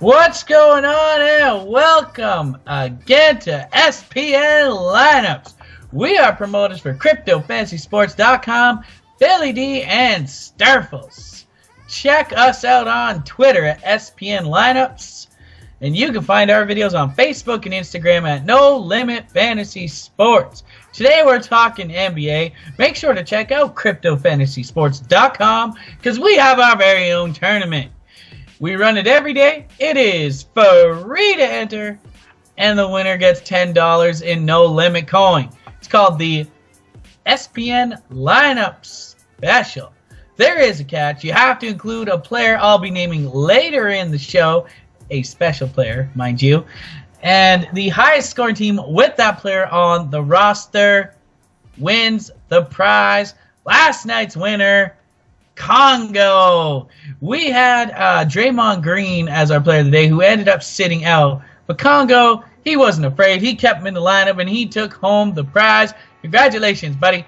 What's going on, and welcome again to SPN Lineups. We are promoters for CryptoFantasySports.com, Billy D, and Starfels. Check us out on Twitter at SPN Lineups, and you can find our videos on Facebook and Instagram at No Limit Fantasy Sports. Today we're talking NBA. Make sure to check out CryptoFantasySports.com because we have our very own tournament. We run it every day. It is free to enter, and the winner gets $10 in No Limit coin. It's called the SPN Lineup Special. There is a catch. You have to include a player I'll be naming later in the show, a special player, mind you, and the highest scoring team with that player on the roster wins the prize. Last night's winner, Congo. We had Draymond Green as our player of the day, who ended up sitting out. But Congo, he wasn't afraid. He kept him in the lineup, and he took home the prize. Congratulations, buddy.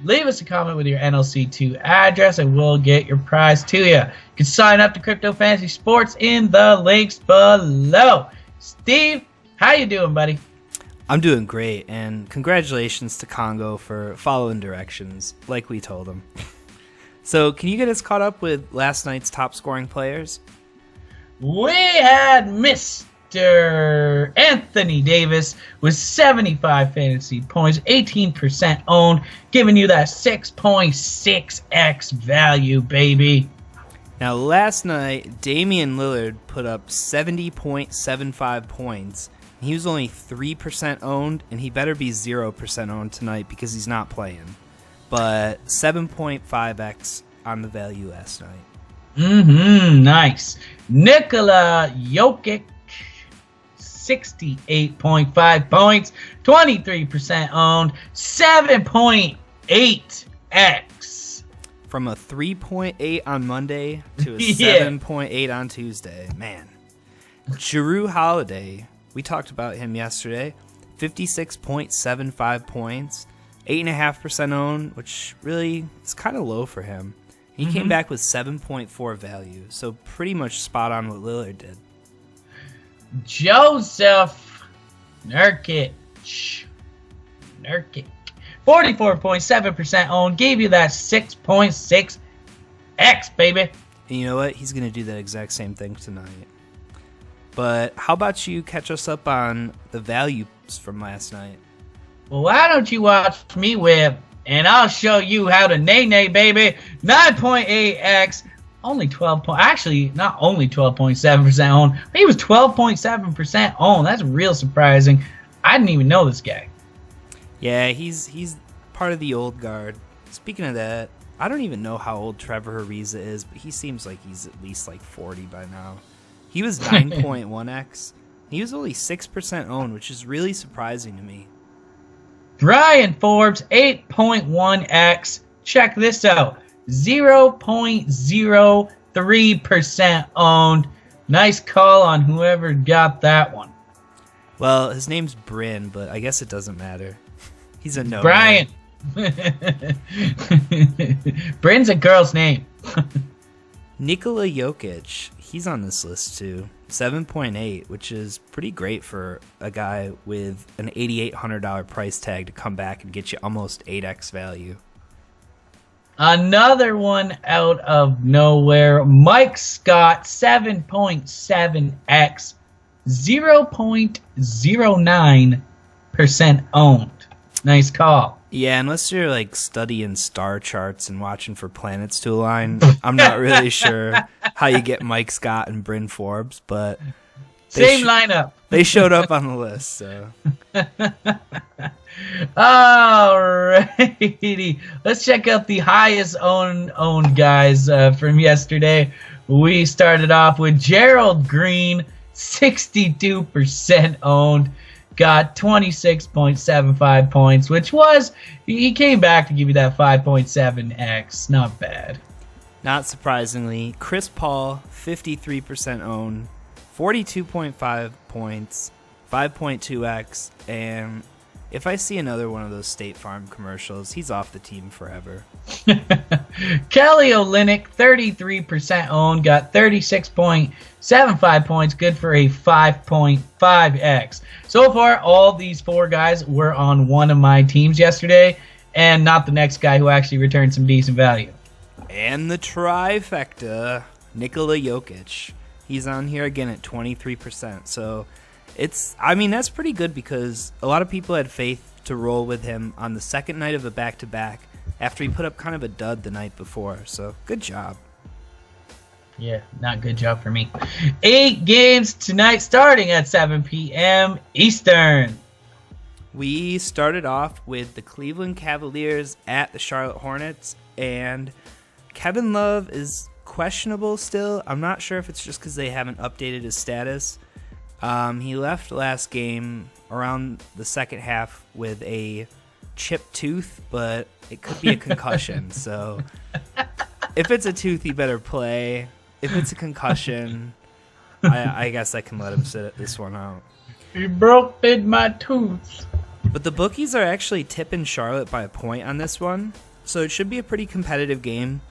Leave us a comment with your NLC2 address, and we'll get your prize to you. You can sign up to Crypto Fantasy Sports in the links below. Steve, how you doing, buddy? I'm doing great, and congratulations to Congo for following directions, like we told him. So, can you get us caught up with last night's top scoring players? We had Mr. Anthony Davis with 75 fantasy points, 18% owned, giving you that 6.6x value, baby. Now, last night, Damian Lillard put up 70.75 points. He was only 3% owned, and he better be 0% owned tonight because he's not playing. But 7.5x on the value last night. Nice. Nikola Jokic, 68.5 points, 23% owned, 7.8x. From a 3.8 on Monday to a 7.8 on Tuesday. Man. Jrue Holiday, we talked about him yesterday, 56.75 points. 8.5% owned, which really is kind of low for him. He came back with 7.4 value, so pretty much spot on what Lillard did. Joseph Nurkic, 44.7% owned, gave you that 6.6x, baby. And you know what? He's going to do that exact same thing tonight. But how about you catch us up on the values from last night? Well, why don't you watch me whip, and I'll show you how to nay-nay, baby. 9.8x, only 12 point. Actually, not only 12.7% owned, but he was 12.7% owned. That's real surprising. I didn't even know this guy. Yeah, he's part of the old guard. Speaking of that, I don't even know how old Trevor Ariza is, but he seems like he's at least like 40 by now. He was 9.1x. He was only 6% owned, which is really surprising to me. Brian Forbes, 8.1x. Check this out. 0.03% owned. Nice call on whoever got that one. Well, his name's Bryn, but I guess it doesn't matter. He's a no. Brian. Bryn's a girl's name. Nikola Jokic, he's on this list too. 7.8, which is pretty great for a guy with an $8,800 price tag to come back and get you almost 8x value. Another one out of nowhere, Mike Scott, 7.7x, 0.09% owned. Nice call. Yeah, unless you're like studying star charts and watching for planets to align, I'm not really sure how you get Mike Scott and Bryn Forbes, but same lineup. They showed up on the list, so. Alrighty, let's check out the highest owned guys from yesterday. We started off with Gerald Green, 62% owned. Got 26.75 points, which was, he came back to give you that 5.7x. Not bad. Not surprisingly, Chris Paul, 53% owned, 42.5 points, 5.2x, and If I see another one of those State Farm commercials, he's off the team forever. Kelly Olynyk, 33% owned, got 36.75 points, good for a 5.5x. So far, all these 4 guys were on one of my teams yesterday, and not the next guy who actually returned some decent value. And the trifecta, Nikola Jokic. He's on here again at 23%. So that's pretty good because a lot of people had faith to roll with him on the second night of a back-to-back after he put up kind of a dud the night before. So good job. Yeah, not good job for me. 8 games tonight starting at 7 p.m. Eastern. We started off with the Cleveland Cavaliers at the Charlotte Hornets, and Kevin Love is questionable still. I'm not sure if it's just because they haven't updated his status. He left last game around the second half with a chipped tooth, but it could be a concussion. So if it's a tooth, he better play. If it's a concussion, I guess I can let him sit this one out. He broke my tooth. But the bookies are actually tipping Charlotte by a point on this one, so it should be a pretty competitive game.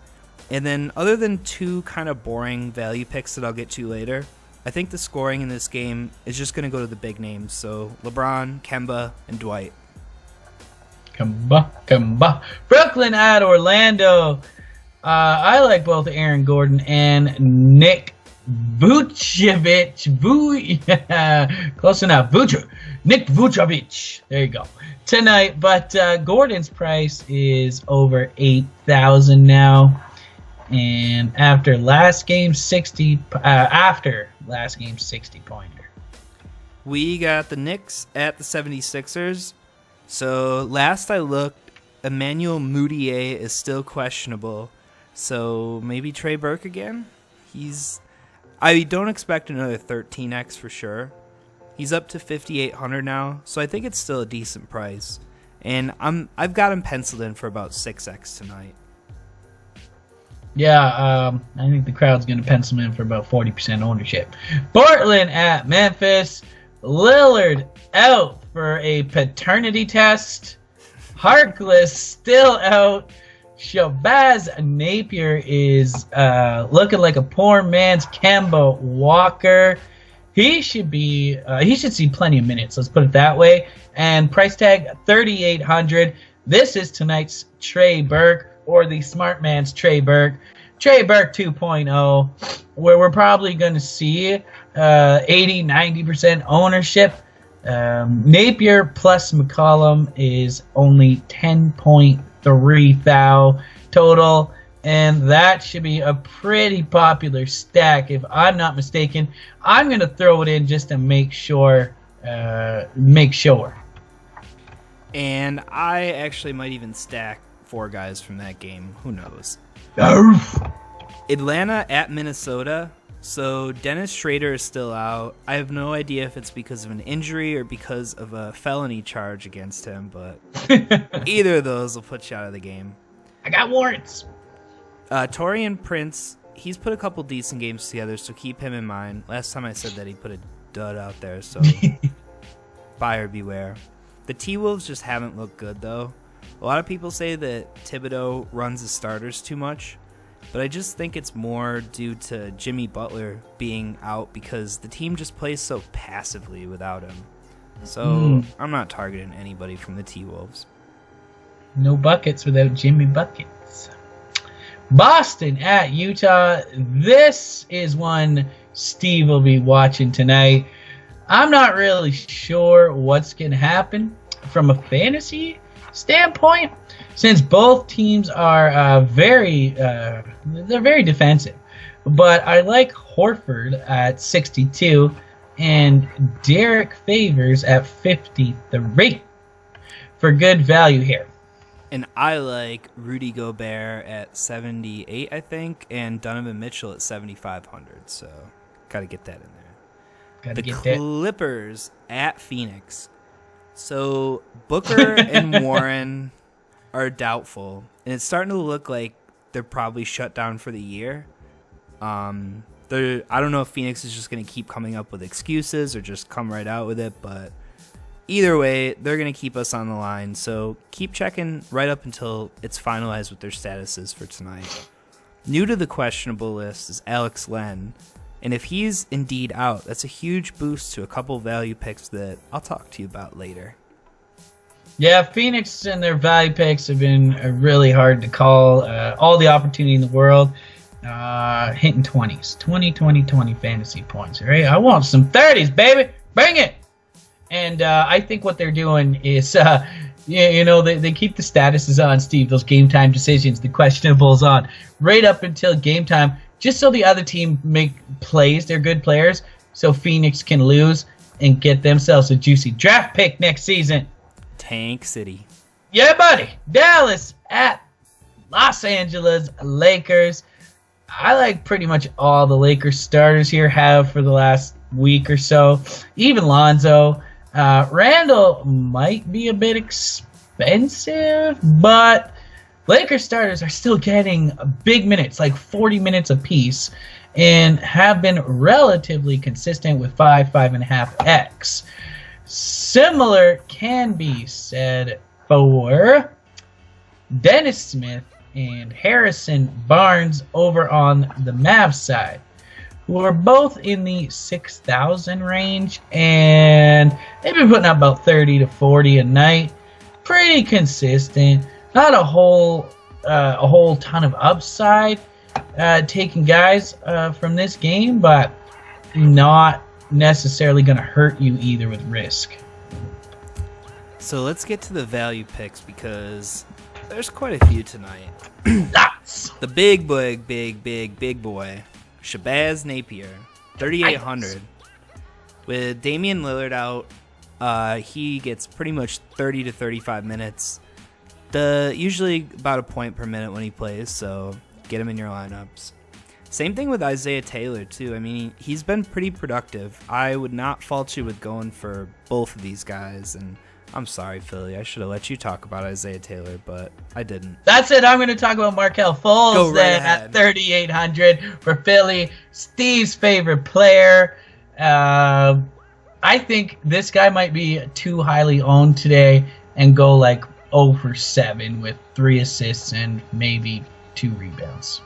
And then other than 2 kind of boring value picks that I'll get to later, I think the scoring in this game is just going to go to the big names. So LeBron, Kemba, and Dwight. Kemba. Brooklyn at Orlando. I like both Aaron Gordon and Nick Vucevic. Close enough. Nick Vucevic. There you go. Tonight, but Gordon's price is over 8,000 now. And after last game's 60 pointer. We got the Knicks at the 76ers. So last I looked, Emmanuel Mudiay is still questionable. So maybe Trey Burke again? I don't expect another 13x for sure. He's up to 5,800 now, so I think it's still a decent price. And I've got him penciled in for about 6x tonight. Yeah, I think the crowd's going to pencil him in for about 40% ownership. Portland at Memphis. Lillard out for a paternity test. Harkless still out. Shabazz Napier is looking like a poor man's Kemba Walker. He should see plenty of minutes, let's put it that way. And price tag 3,800. This is tonight's Trey Burke, or the smart man's Trey Burke. Trey Burke 2.0, where we're probably going to see 80-90% ownership. Napier plus McCollum is only 10.3 thou total, and that should be a pretty popular stack if I'm not mistaken. I'm going to throw it in just to make sure. And I actually might even stack 4 guys from that game. Who knows? Atlanta at Minnesota. So Dennis Schrader is still out. I have no idea if it's because of an injury or because of a felony charge against him, but either of those will put you out of the game. I got warrants. Taurean Prince, he's put a couple decent games together, so keep him in mind. Last time I said that he put a dud out there, so buyer beware. The T-Wolves just haven't looked good, though. A lot of people say that Thibodeau runs the starters too much, but I just think it's more due to Jimmy Butler being out because the team just plays so passively without him. So I'm not targeting anybody from the T-Wolves. No buckets without Jimmy Buckets. Boston at Utah. This is one Steve will be watching tonight. I'm not really sure what's going to happen from a fantasy standpoint, since both teams are very defensive. But I like Horford at 62 and Derek Favors at 53 for good value here. And I like Rudy Gobert at 78, I think, and Donovan Mitchell at 7,500. So, got to get that in there. The Clippers at Phoenix. So, Booker and Warren are doubtful, and it's starting to look like they're probably shut down for the year. I don't know if Phoenix is just going to keep coming up with excuses or just come right out with it, but Either way, they're going to keep us on the line, so keep checking right up until it's finalized what their status is for tonight. New to the questionable list is Alex Len, and if he's indeed out, that's a huge boost to a couple value picks that I'll talk to you about later. Yeah, Phoenix and their value picks have been really hard to call. All the opportunity in the world, hitting 20s, 20 fantasy points, right? I want some 30s, baby. Bring it. And I think what they're doing is, they keep the statuses on, Steve, those game time decisions, the questionables on, right up until game time, just so the other team make plays. They're good players, so Phoenix can lose and get themselves a juicy draft pick next season. Tank City. Yeah, buddy. Dallas at Los Angeles Lakers. I like pretty much all the Lakers starters here have for the last week or so. Even Lonzo. Randall might be a bit expensive, but Lakers starters are still getting big minutes, like 40 minutes apiece, and have been relatively consistent with 5.5x. Similar can be said for Dennis Smith and Harrison Barnes over on the Mavs side, who are both in the 6,000 range, and they've been putting up about 30 to 40 a night. Pretty consistent. Not a whole ton of upside taking guys from this game, but not necessarily going to hurt you either with risk. So let's get to the value picks because there's quite a few tonight. Lots. The big boy, Shabazz Napier, 3,800. With Damian Lillard out, he gets pretty much 30 to 35 minutes. Usually about a point per minute when he plays, so get him in your lineups. Same thing with Isaiah Taylor, too. I mean, he's been pretty productive. I would not fault you with going for both of these guys, and I'm sorry, Philly. I should have let you talk about Isaiah Taylor, but I didn't. That's it. I'm going to talk about Markelle Fultz then at 3,800 for Philly. Steve's favorite player. I think this guy might be too highly owned today and go like 0 for 7 with 3 assists and maybe 2 rebounds.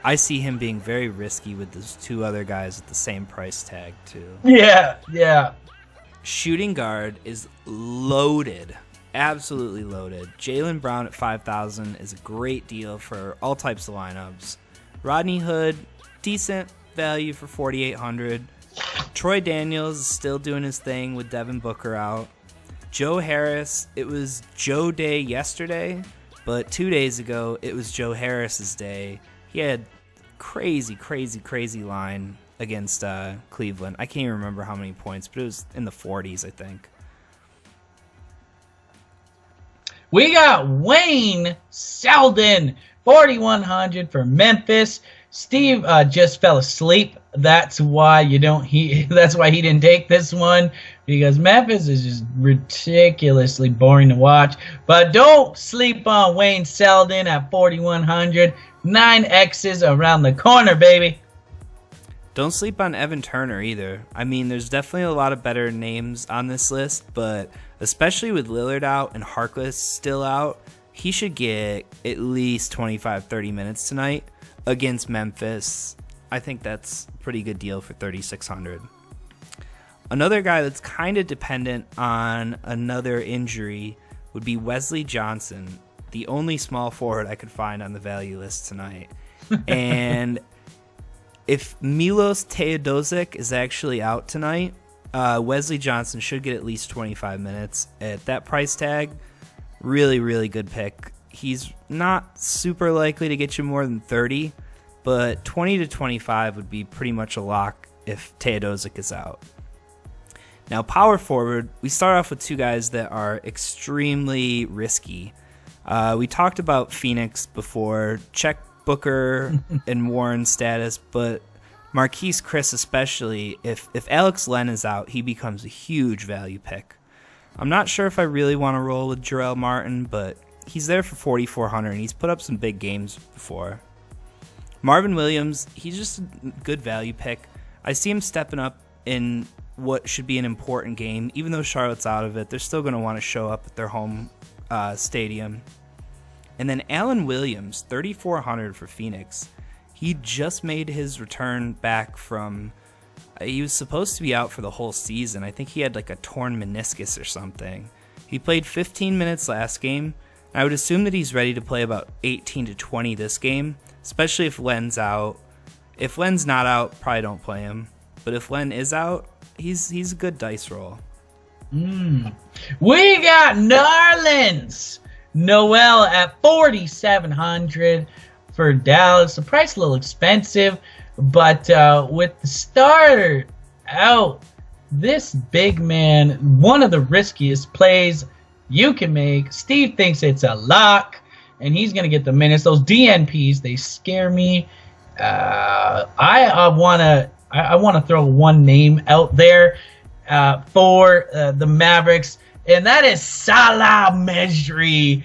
I see him being very risky with those 2 other guys at the same price tag, too. Yeah. Shooting guard is loaded, absolutely loaded. Jaylen Brown at 5,000 is a great deal for all types of lineups. Rodney Hood, decent value for 4,800. Troy Daniels is still doing his thing with Devin Booker out. Joe Harris, it was Joe Day yesterday, but 2 days ago it was Joe Harris's day. He had crazy line against Cleveland. I can't even remember how many points, but it was in the 40s, I think. We got Wayne Selden, 4,100 for Memphis. Steve just fell asleep. That's why that's why he didn't take this one, because Memphis is just ridiculously boring to watch. But don't sleep on Wayne Selden at 4,100. 9 X's around the corner, baby. Don't sleep on Evan Turner either. I mean, there's definitely a lot of better names on this list, but especially with Lillard out and Harkless still out, he should get at least 25-30 minutes tonight against Memphis. I think that's a pretty good deal for 3,600. Another guy that's kind of dependent on another injury would be Wesley Johnson, the only small forward I could find on the value list tonight. And if Milos Teodosic is actually out tonight, Wesley Johnson should get at least 25 minutes. At that price tag, really good pick. He's not super likely to get you more than 30, but 20 to 25 would be pretty much a lock if Teodosic is out. Now, power forward, we start off with 2 guys that are extremely risky. We talked about Phoenix before. Check Booker and Warren's status, but Marquise Chris especially, if Alex Len is out, he becomes a huge value pick. I'm not sure if I really want to roll with Jarrell Martin, but he's there for 4,400, and he's put up some big games before. Marvin Williams, he's just a good value pick. I see him stepping up in what should be an important game. Even though Charlotte's out of it, they're still going to want to show up at their home stadium. And then Alan Williams, 3,400 for Phoenix. He just made his return back from... he was supposed to be out for the whole season. I think he had like a torn meniscus or something. He played 15 minutes last game. I would assume that he's ready to play about 18 to 20 this game, especially if Len's out. If Len's not out, probably don't play him. But if Len is out, he's a good dice roll. We got Nerlens Noel at 4,700 for Dallas. The price a little expensive, but with the starter out, this big man, one of the riskiest plays you can make. Steve thinks it's a lock, and he's going to get the minutes. Those DNPs, they scare me. I want to throw one name out there for the Mavericks, and that is Salah Mejri.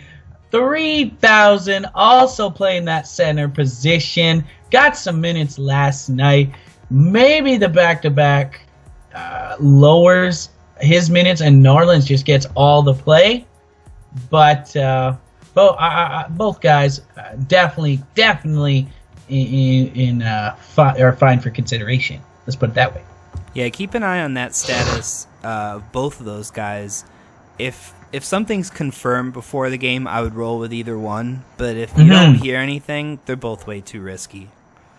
3,000, also playing that center position. Got some minutes last night. Maybe the back-to-back lowers his minutes, and Nerlens just gets all the play. But both guys definitely are fine for consideration. Let's put it that way. Yeah, keep an eye on that status of both of those guys. If something's confirmed before the game, I would roll with either one. But if you don't hear anything, they're both way too risky.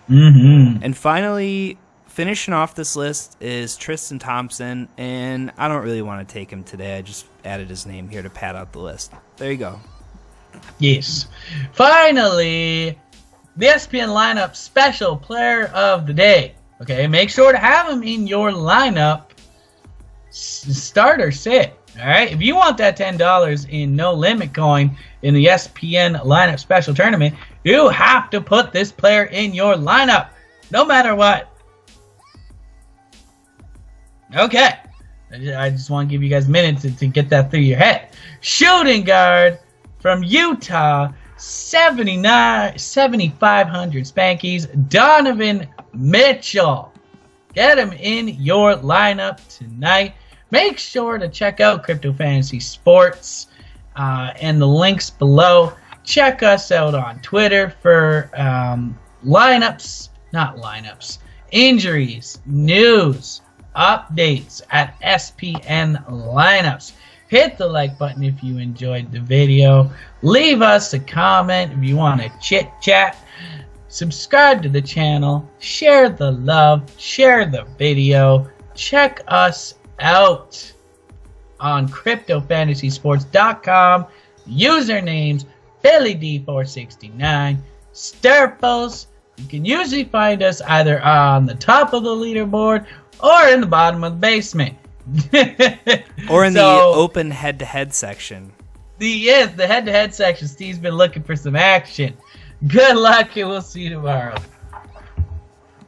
And finally, finishing off this list is Tristan Thompson, and I don't really want to take him today. I just added his name here to pad out the list. There you go. Yes. Finally, the SPN lineup special player of the day. Okay, make sure to have him in your lineup. Start or sit. All right, if you want that $10 in no limit coin in the SPN lineup special tournament, you have to put this player in your lineup, no matter what. Okay, I just want to give you guys a minute to get that through your head. Shooting guard from Utah, 7,500 Spankies, Donovan Mitchell. Get him in your lineup tonight. Make sure to check out Crypto Fantasy Sports and the links below. Check us out on Twitter for injuries, news, updates at SPN Lineups. Hit the like button if you enjoyed the video. Leave us a comment if you want to chit chat. Subscribe to the channel. Share the love. Share the video. Check us out on CryptoFantasySports.com. Usernames BillyD469, Sturples. You can usually find us either on the top of the leaderboard or in the bottom of the basement. Or in the open head-to-head section. The head-to-head section. Steve's been looking for some action. Good luck, and we'll see you tomorrow.